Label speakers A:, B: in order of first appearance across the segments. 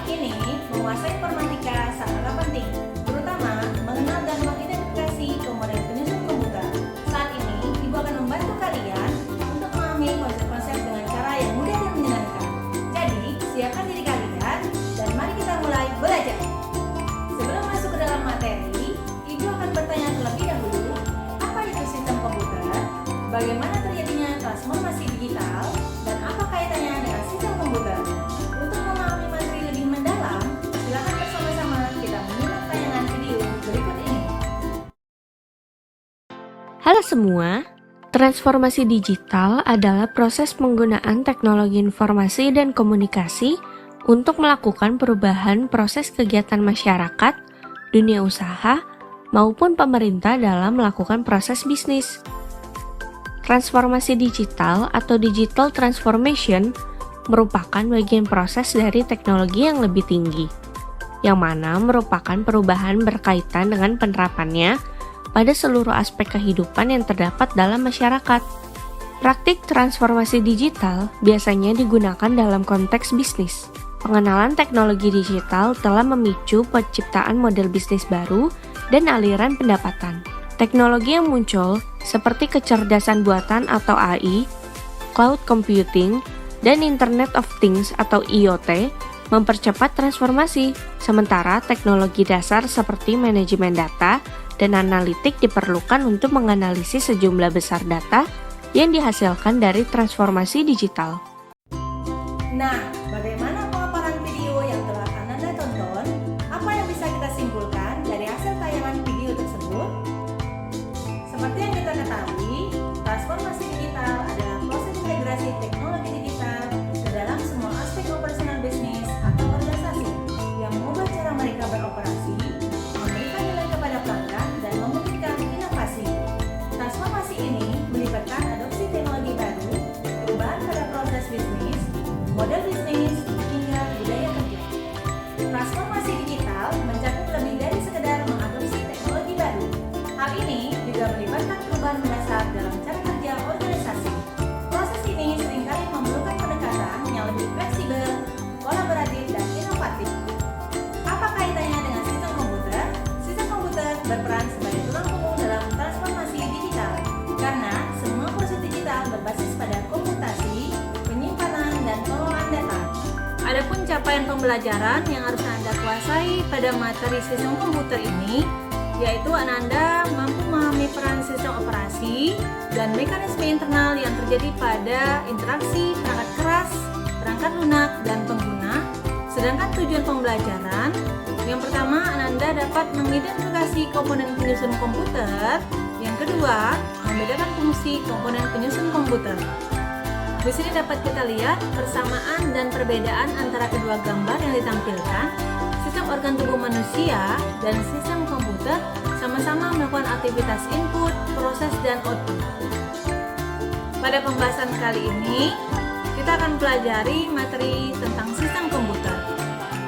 A: ini, menguasai informatika sangatlah penting, terutama mengenal dan mengidentifikasi komponen penyusun komputer. Saat ini, Ibu akan membantu kalian untuk memahami konsep-konsep dengan cara yang mudah dan menyenangkan. Jadi, siapkan diri kalian dan mari kita mulai belajar. Sebelum masuk ke dalam materi, Ibu akan bertanya terlebih dahulu, apa itu sistem komputer, bagaimana terjadinya transformasi digital, dan apa kaitannya dengan sistem komputer. Untuk memahami materi lebih mendalam, silakan bersama-sama kita menyimak tayangan video berikut ini.
B: Halo semua, transformasi digital adalah proses penggunaan teknologi informasi dan komunikasi untuk melakukan perubahan proses kegiatan masyarakat, dunia usaha, maupun pemerintah dalam melakukan proses bisnis. Transformasi digital atau digital transformation merupakan bagian proses dari teknologi yang lebih tinggi, yang mana merupakan perubahan berkaitan dengan penerapannya pada seluruh aspek kehidupan yang terdapat dalam masyarakat. Praktik transformasi digital biasanya digunakan dalam konteks bisnis. Pengenalan teknologi digital telah memicu penciptaan model bisnis baru dan aliran pendapatan. Teknologi yang muncul seperti kecerdasan buatan atau AI, cloud computing, dan Internet of Things atau IoT mempercepat transformasi, sementara teknologi dasar seperti manajemen data dan analitik diperlukan untuk menganalisis sejumlah besar data yang dihasilkan dari transformasi digital.
A: Nah, bagaimana pemaparan video yang telah Ananda tonton? Apa yang bisa kita simpulkan dari hasil tayangan video tersebut? Seperti yang kita ketahui, transformasi digital adalah proses integrasi teknologi digital ke dalam semua aspek operasional bisnis atau organisasi yang mengubah cara mereka beroperasi, memberikan nilai kepada pelanggan, dan memungkinkan inovasi. Transformasi ini melibatkan adopsi teknologi baru, perubahan pada proses bisnis, model bisnis, hingga budaya kerja. Transformasi digital mencakup lebih dari sekedar mengadopsi teknologi baru. Hal ini juga melibatkan perubahan mendasar dalam cara kerja organisasi. Proses ini seringkali memerlukan pendekatan yang lebih fleksibel, kolaboratif, dan inovatif. Apa kaitannya dengan sistem komputer? Sistem komputer berperan sebagai tulang punggung dalam transformasi digital, karena semua proses digital berbasis pada komputasi, penyimpanan, dan pengelolaan data. Adapun capaian pembelajaran yang harus Anda kuasai pada materi sistem komputer ini, yaitu Ananda mampu memahami peran sistem operasi dan mekanisme internal yang terjadi pada interaksi perangkat keras, perangkat lunak, dan pengguna. Sedangkan tujuan pembelajaran, yang pertama Ananda dapat mengidentifikasi komponen penyusun komputer, yang kedua membedakan fungsi komponen penyusun komputer. Di sini dapat kita lihat persamaan dan perbedaan antara kedua gambar yang ditampilkan. Sistem organ tubuh manusia dan sistem komputer sama-sama melakukan aktivitas input, proses, dan output. Pada pembahasan kali ini, kita akan pelajari materi tentang sistem komputer.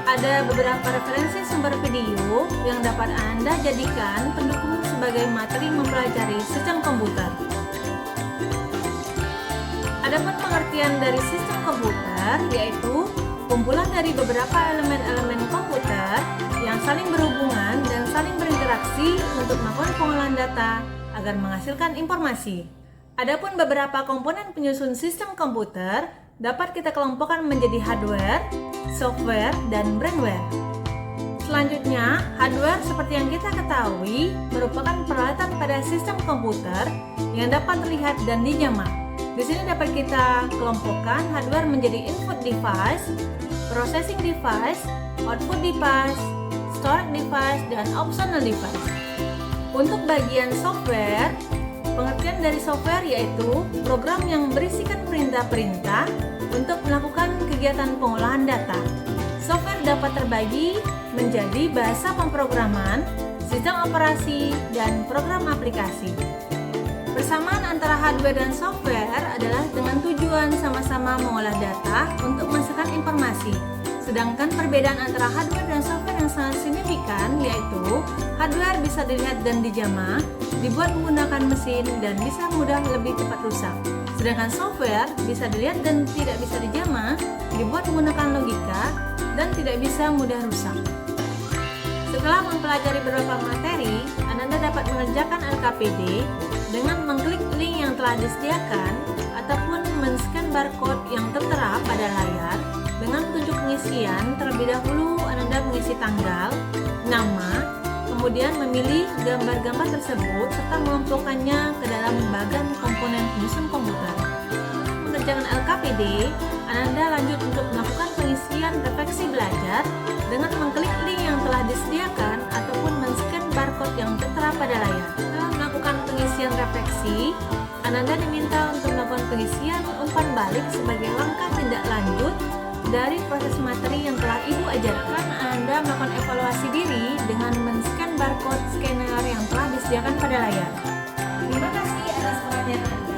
A: Ada beberapa referensi sumber video yang dapat Anda jadikan pendukung sebagai materi mempelajari sistem komputer. Adapun pengertian dari sistem komputer yaitu kumpulan dari beberapa elemen-elemen komputer yang saling berhubungan dan saling berinteraksi untuk melakukan pengolahan data agar menghasilkan informasi. Adapun beberapa komponen penyusun sistem komputer dapat kita kelompokkan menjadi hardware, software, dan brainware. Selanjutnya, hardware seperti yang kita ketahui merupakan peralatan pada sistem komputer yang dapat terlihat dan dijamah. Di sini dapat kita kelompokkan hardware menjadi input device, processing device, output device, storage device, dan optional device. Untuk bagian software, pengertian dari software yaitu program yang berisikan perintah-perintah untuk melakukan kegiatan pengolahan data. Software dapat terbagi menjadi bahasa pemrograman, sistem operasi, dan program aplikasi. Persamaan antara hardware dan software adalah dengan tujuan sama-sama mengolah data untuk menghasilkan informasi. Sedangkan perbedaan antara hardware dan software yang sangat signifikan yaitu hardware bisa dilihat dan dijamah, dibuat menggunakan mesin, dan bisa mudah lebih cepat rusak. Sedangkan software bisa dilihat dan tidak bisa dijamah, dibuat menggunakan logika, dan tidak bisa mudah rusak. Setelah mempelajari beberapa materi, Ananda dapat mengerjakan LKPD dengan mengklik link yang telah disediakan ataupun men-scan barcode yang tertera pada layar. Dengan tunjuk pengisian, terlebih dahulu Ananda mengisi tanggal, nama, kemudian memilih gambar-gambar tersebut serta mengumpulkannya ke dalam bagan komponen penyusun komputer. Mengerjakan LKPD, Ananda lanjut untuk melakukan pengisian refleksi belajar dengan mengklik link yang telah disediakan ataupun men-scan barcode yang tertera pada layar. Setelah melakukan pengisian refleksi, Ananda diminta untuk melakukan pengisian umpan balik sebagai langkah tindak lanjut dari proses materi yang telah Ibu ajarkan. Anda melakukan evaluasi diri dengan men-scan barcode scanner yang telah disediakan pada layar. Terima kasih atas perhatian Anda.